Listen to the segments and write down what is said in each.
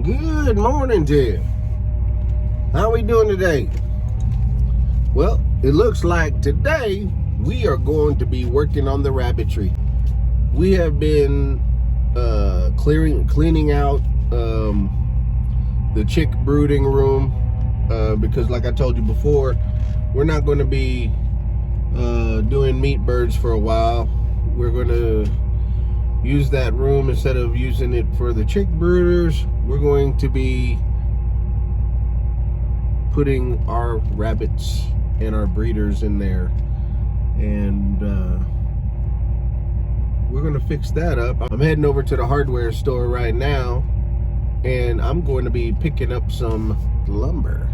Good morning to you. How we doing today? Well, it looks like today we are going to be working on the rabbitry. We have been cleaning out the chick brooding room because, like I told you before, we're not going to be doing meat birds for a while. We're going to use that room instead of using it for the chick brooders. We're going to be putting our rabbits and our breeders in there, and we're going to fix that up. I'm heading over to the hardware store right now, and I'm going to be picking up some lumber,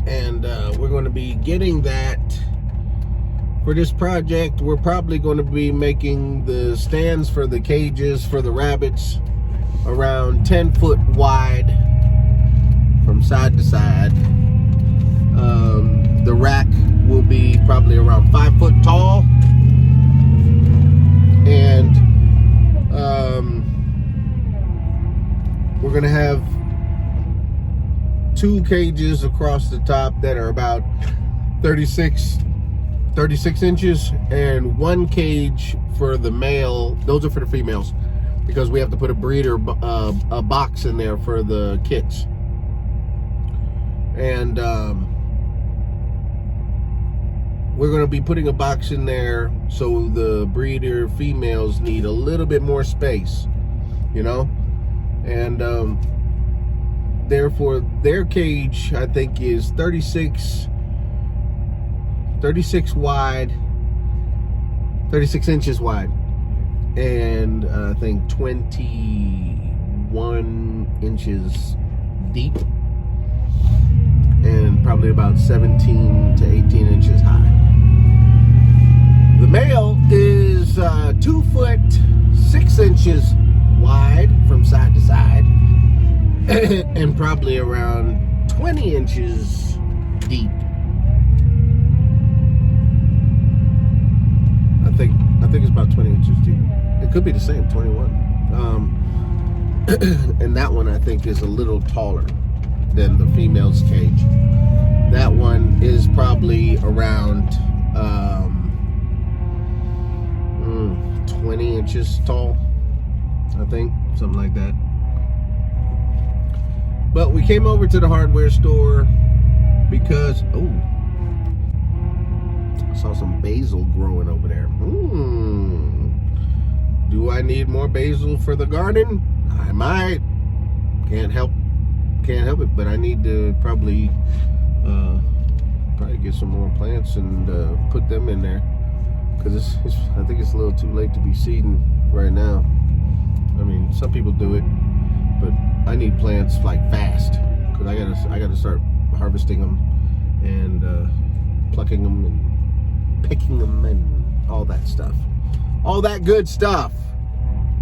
and we're going to be getting that for this project. We're probably going to be making the stands for the cages for the rabbits around 10 foot wide from side to side. The rack will be probably around 5 foot tall, and we're going to have 2 cages across the top that are about 36 inches, and 1 cage for the male. Those are for the females, because we have to put a breeder a box in there for the kits. And we're going to be putting a box in there so the breeder females need a little bit more space, you know, and therefore their cage, I think, is 36 wide, 36 inches wide, and I think 21 inches deep, and probably about 17 to 18 inches high. The male is 2 foot 6 inches wide from side to side, and probably around 20 inches deep. I think it's about 20 inches deep. It could be the same, 21. And that one, I think, is a little taller than the female's cage. That one is probably around 20 inches tall, I think, something like that. But we came over to the hardware store because, I saw some basil growing over there. Do I need more basil for the garden? I might. Can't help it, but I need to probably get some more plants and put them in there, because I think it's a little too late to be seeding right now. I mean, some people do it, but I need plants like fast, because I gotta start harvesting them and plucking them and picking them and all that stuff, all that good stuff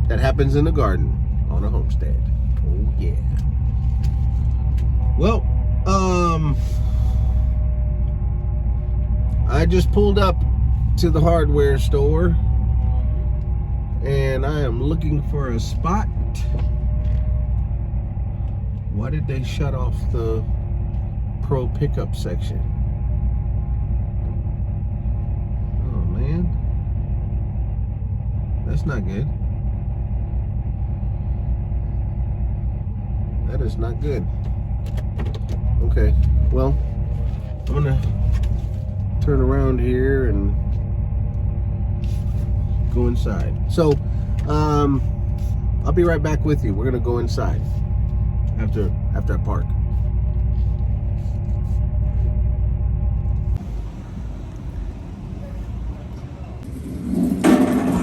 that happens in the garden on a homestead. Oh yeah. Well, I just pulled up to the hardware store, and I am looking for a spot. Why did they shut off the Pro pickup section? Oh man, that's not good. That is not good. Okay, well, I'm gonna turn around here and go inside. So, I'll be right back with you. We're gonna go inside after I park.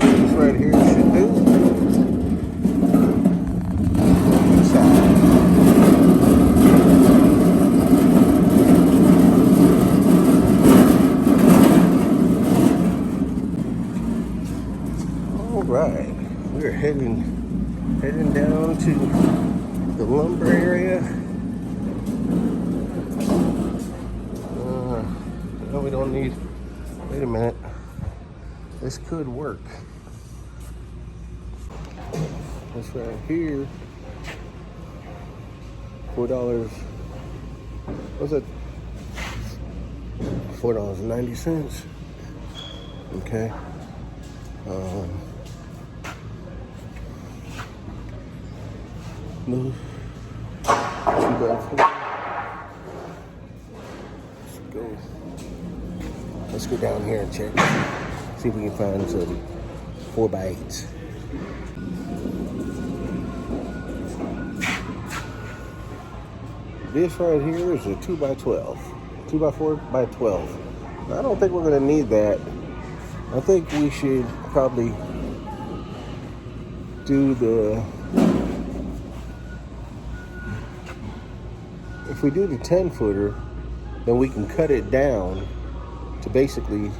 This right here should do. Right, we're heading down to the lumber area. No, we don't need. Wait a minute. This could work. This right here $4. What's that? $4.90. Okay. No. 2x4. Let's go down here and check. See if we can find some 4x8s. This right here is a 2x12. 2x4x12. I don't think we're going to need that. I think we should probably do the... If we do the 10-footer, then we can cut it down to basically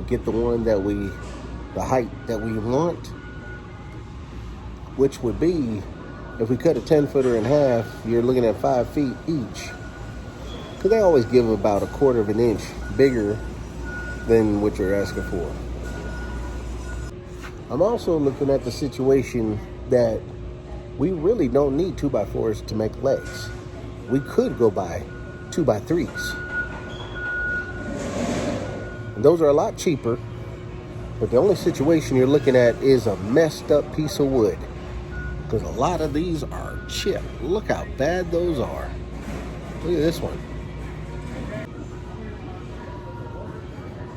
get the one that the height that we want, which would be, if we cut a 10-footer in half, you're looking at 5 feet each. Because they always give about a 1/4 of an inch bigger than what you're asking for. I'm also looking at the situation that we really don't need 2x4s to make legs. We could go buy 2x3s. And those are a lot cheaper, but the only situation you're looking at is a messed up piece of wood. Because a lot of these are chipped. Look how bad those are. Look at this one.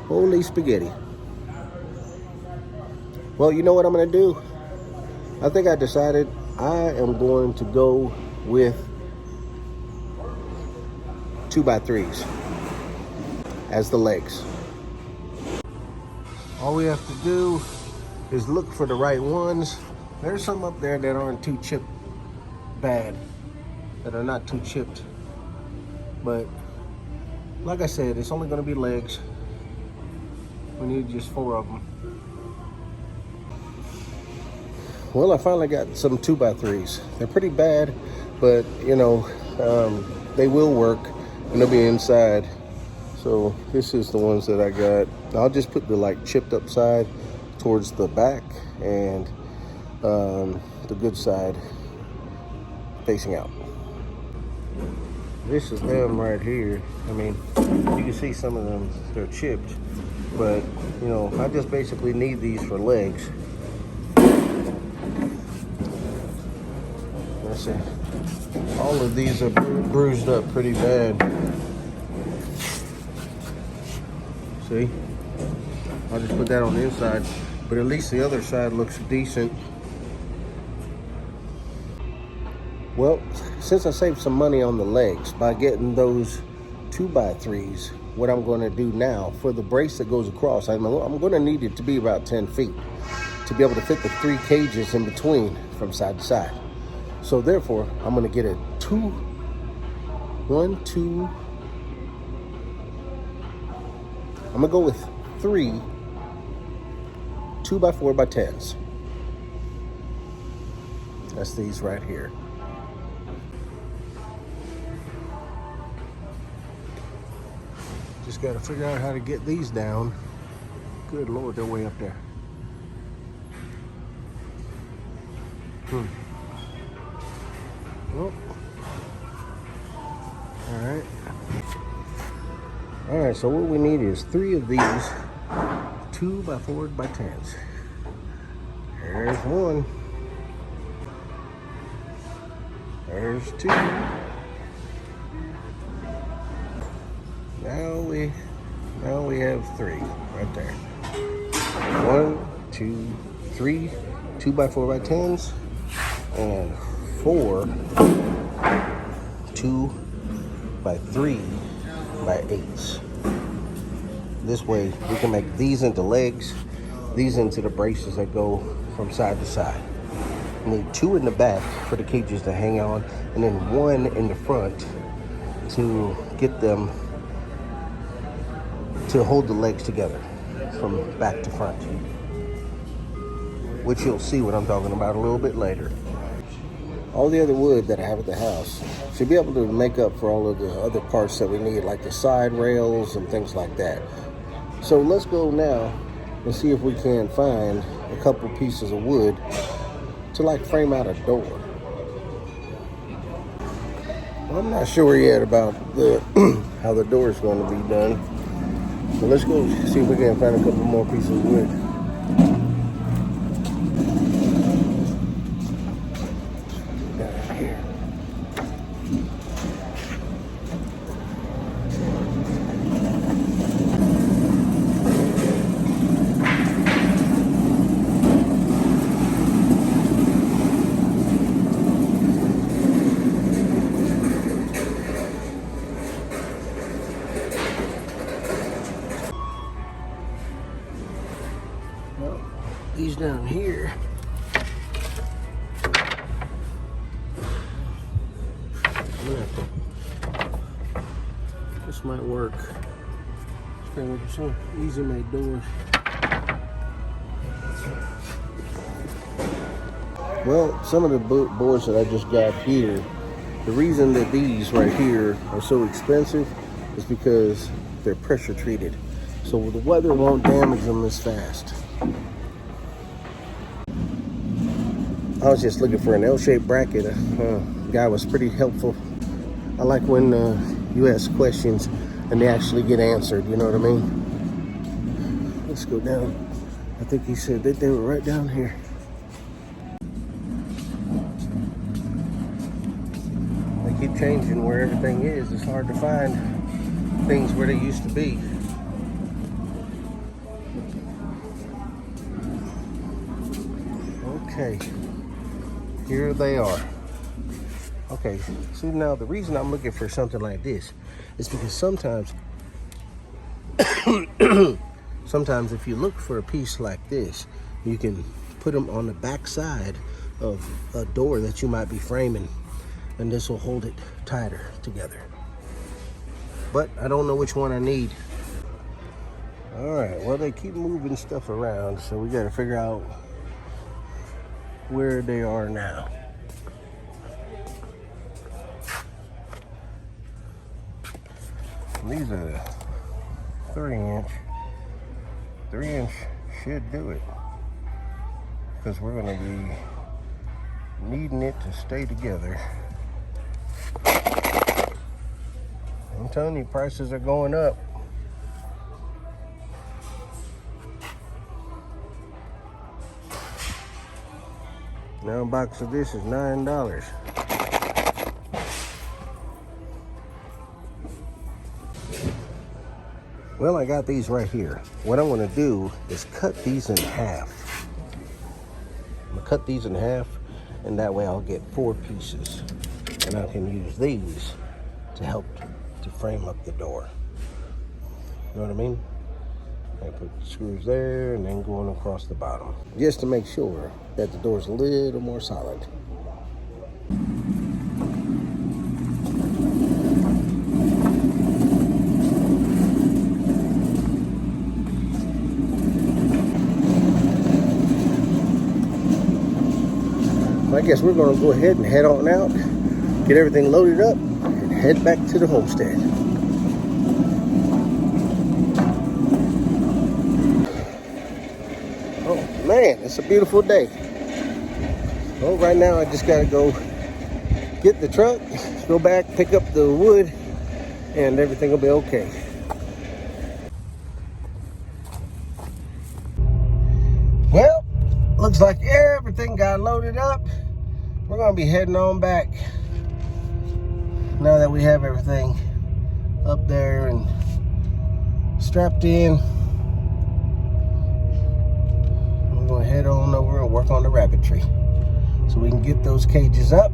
Holy spaghetti. Well, you know what I'm going to do? I think I decided I am going to go with 2x3s as the legs. All we have to do is look for the right ones. There's some up there that aren't too chipped bad, that are not too chipped. But like I said, it's only going to be legs. We need just 4 of them. Well, I finally got some 2x3s. They're pretty bad, but you know, they will work and they'll be inside. So this is the ones that I got. I'll just put the like chipped up side towards the back and the good side facing out. This is them right here. I mean, you can see some of them, they're chipped, but you know, I just basically need these for legs. Let's see. All of these are bruised up pretty bad. See? I'll just put that on the inside, but at least the other side looks decent. Well, since I saved some money on the legs by getting those 2x3s, what I'm going to do now for the brace that goes across, I'm going to need it to be about 10 feet to be able to fit the 3 cages in between from side to side. So therefore, I'm going to get a 1, 2. I'm going to go with 3 2x4x10s. That's these right here. Just got to figure out how to get these down. Good Lord, they're way up there. Oh. All right, so what we need is 3 of these 2x4x10s. There's 1. There's 2. Now we have 3 right there. 1, 2, 3 2x4x10s and 4 2x3x8s. This way we can make these into legs, these into the braces that go from side to side. We need 2 in the back for the cages to hang on, and then 1 in the front to get them to hold the legs together from back to front, which you'll see what I'm talking about a little bit later. All the other wood that I have at the house should be able to make up for all of the other parts that we need, like the side rails and things like that. So let's go now and see if we can find a couple pieces of wood to like frame out a door. I'm not sure yet about the how the door is going to be done. But let's go see if we can find a couple more pieces of wood. Down here. These down here. This might work. Easy made doors. Well, some of the boards that I just got here, the reason that these right here are so expensive is because they're pressure treated. So the weather won't damage them as fast. I was just looking for an L-shaped bracket. The guy was pretty helpful. I like when you ask questions and they actually get answered, you know what I mean? Let's go down. I think he said that they were right down here. They keep changing where everything is. It's hard to find things where they used to be. Okay. Here they are. Okay, see now the reason I'm looking for something like this is because sometimes if you look for a piece like this, you can put them on the back side of a door that you might be framing, and this will hold it tighter together. But I don't know which one I need. All right, well, they keep moving stuff around, so we got to figure out where they are now. These are 3-inch. 3-inch should do it, because we're going to be needing it to stay together. I'm telling you, prices are going up. Now a box of this is $9. Well, I got these right here. What I'm gonna do is cut these in half. I'm gonna cut these in half, and that way I'll get 4 pieces. And I can use these to help to frame up the door. You know what I mean? I put the screws there and then going across the bottom, just to make sure that the door's a little more solid. I guess we're going to go ahead and head on out, get everything loaded up, and head back to the homestead. Oh man, it's a beautiful day. Well, right now I just got to go get the truck, go back, pick up the wood, and everything will be okay. Well, looks like everything got loaded up. We're gonna be heading on back now that we have everything up there and strapped in. We're gonna head on over and work on the rabbitry so we can get those cages up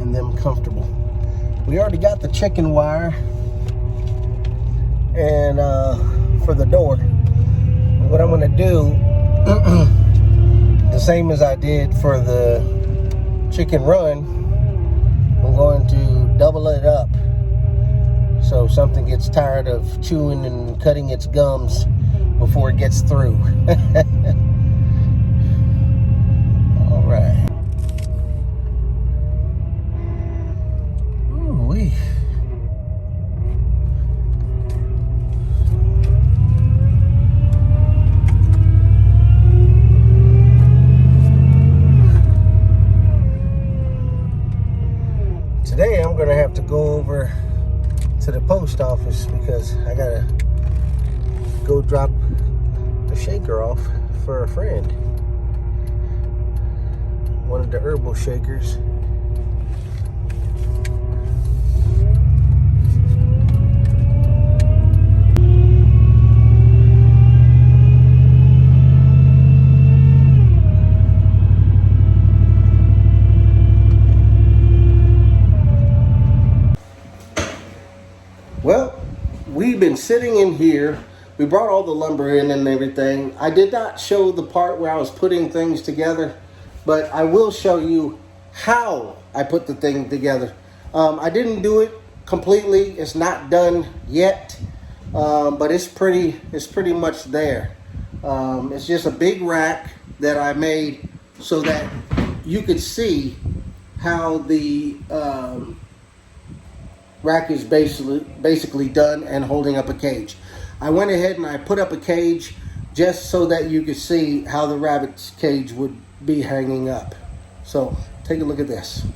and them comfortable. We already got the chicken wire and for the door. What I'm gonna do, the same as I did for the chicken run, I'm going to double it up so something gets tired of chewing and cutting its gums before it gets through. All right. Ooh-wee. Today I'm gonna have to go over to the post office because I gotta go drop a shaker off for a friend. One of the herbal shakers. Well, we've been sitting in here. We brought all the lumber in and everything. I did not show the part where I was putting things together, but I will show you how I put the thing together. I didn't do it completely. It's not done yet, but it's pretty much there. It's just a big rack that I made so that you could see how the rack is basically done and holding up a cage. I went ahead and I put up a cage just so that you could see how the rabbit's cage would be hanging up. So take a look at this.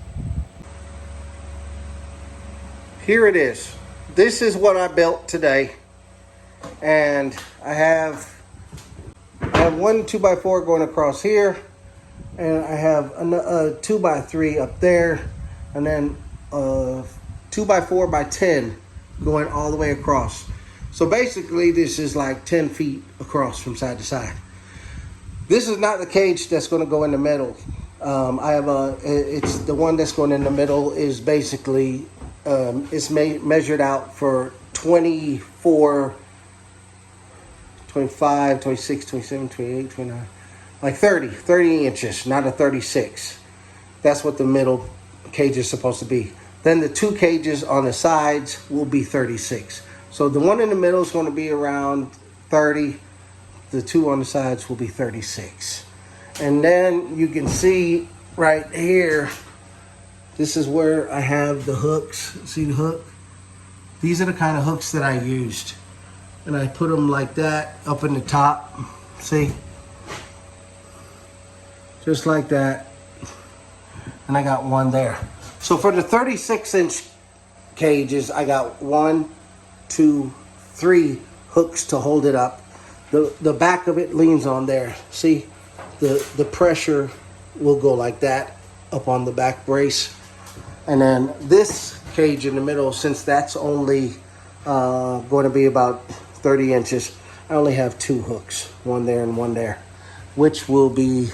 Here it is. This is what I built today, and I have one 2x4 going across here, and I have a 2x3 up there, and then 2x4x10 going all the way across. So basically this is like 10 feet across from side to side. This is not the cage that's going to go in the middle. I have it's the one that's going in the middle is basically it's measured out for 24, 25, 26, 27, 28, 29, like 30 inches, not a 36. That's what the middle cage is supposed to be. Then the two cages on the sides will be 36. So the one in the middle is going to be around 30. The two on the sides will be 36. And then you can see right here, this is where I have the hooks. See the hook? These are the kind of hooks that I used. And I put them like that up in the top. See? Just like that. And I got one there. So for the 36-inch cages, I got 1, 2, 3 hooks to hold it up. The back of it leans on there. See, the pressure will go like that up on the back brace. And then this cage in the middle, since that's only going to be about 30 inches, I only have 2 hooks, one there and one there, which will be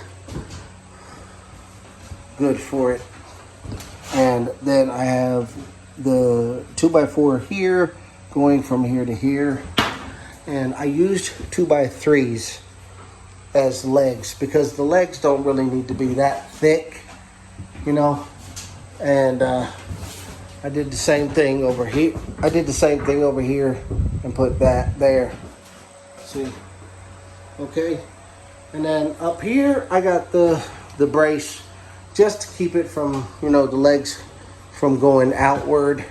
good for it. And then I have the 2x4 here going from here to here. And I used 2x3s as legs because the legs don't really need to be that thick, you know. And I did the same thing over here. And put that there. See? Okay. And then up here I got the brace just to keep it from, you know, the legs from going outward.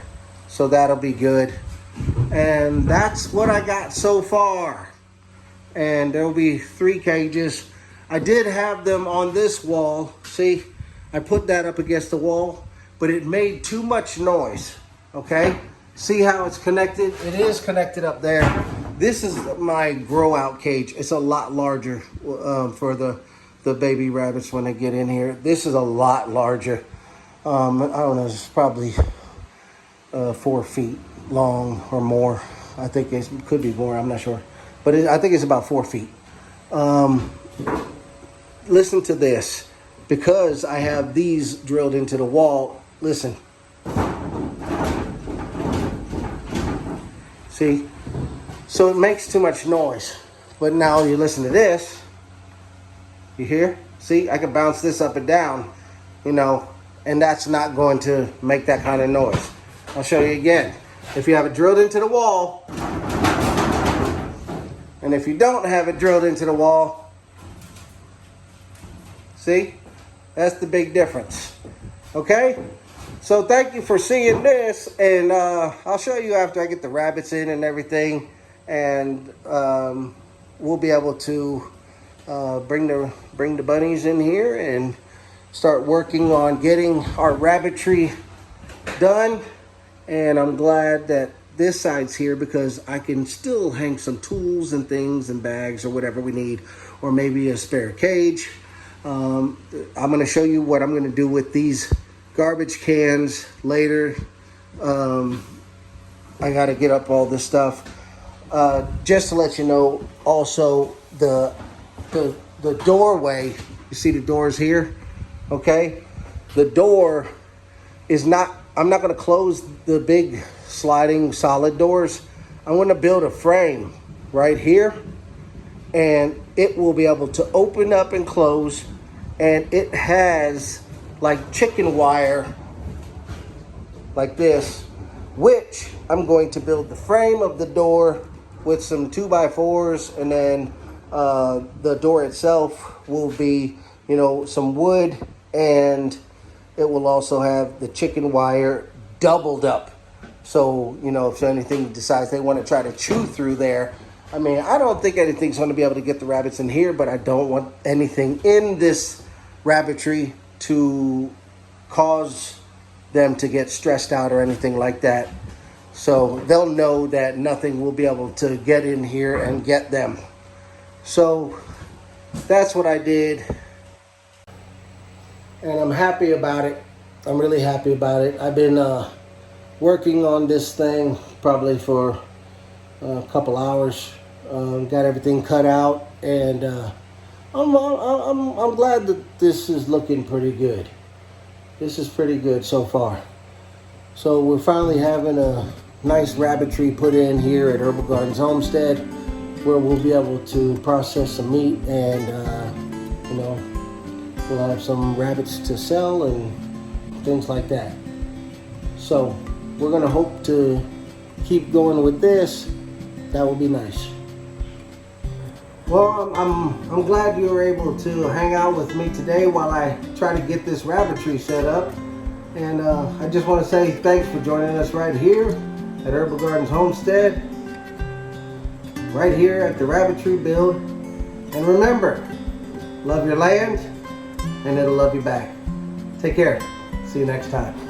So that'll be good. And that's what I got so far. And there'll be 3 cages. I did have them on this wall. See, I put that up against the wall, but it made too much noise. Okay, see how it's connected? It is connected up there. This is my grow out cage. It's a lot larger for the baby rabbits when they get in here. This is a lot larger. I don't know, it's probably 4 feet long or more. I think it could be more, I'm not sure. But I think it's about 4 feet. Listen to this. Because I have these drilled into the wall, listen. See? So it makes too much noise. But now you listen to this. You hear? See, I can bounce this up and down, you know, and that's not going to make that kind of noise. I'll show you again. If you have it drilled into the wall, and if you don't have it drilled into the wall, see? That's the big difference. Okay? So thank you for seeing this, and I'll show you after I get the rabbits in and everything, and we'll be able to bring the bunnies in here and start working on getting our Rabbitry done, and I'm glad that this side's here because I can still hang some tools and things and bags or whatever we need, or maybe a spare cage. I'm going to show you what I'm going to do with these garbage cans later. I got to get up all this stuff. Just to let you know, also the doorway. You see the doors here, okay? The door is not. I'm not going to close the big sliding solid doors. I'm going to build a frame right here, and it will be able to open up and close, and it has like chicken wire like this, which I'm going to build the frame of the door with some 2x4s, and then the door itself will be, you know, some wood, and it will also have the chicken wire doubled up. So, you know, if anything decides they want to try to chew through there, I mean, I don't think anything's going to be able to get the rabbits in here, but I don't want anything in this rabbitry to cause them to get stressed out or anything like that. So they'll know that nothing will be able to get in here and get them. So that's what I did, and I'm happy about it. I'm really happy about it. I've been working on this thing probably for a couple hours. Got everything cut out, and I'm glad that this is looking pretty good. This is pretty good so far. So we're finally having a nice rabbitry put in here at Herbal Gardens Homestead, where we'll be able to process some meat, and you know, we'll have some rabbits to sell and things like that. So we're gonna hope to keep going with this. That will be nice. Well, I'm glad you were able to hang out with me today while I try to get this rabbitry set up. And I just want to say thanks for joining us right here at Herbal Gardens Homestead, right here at the Rabbitry build. And remember, love your land and it'll love you back. Take care. See you next time.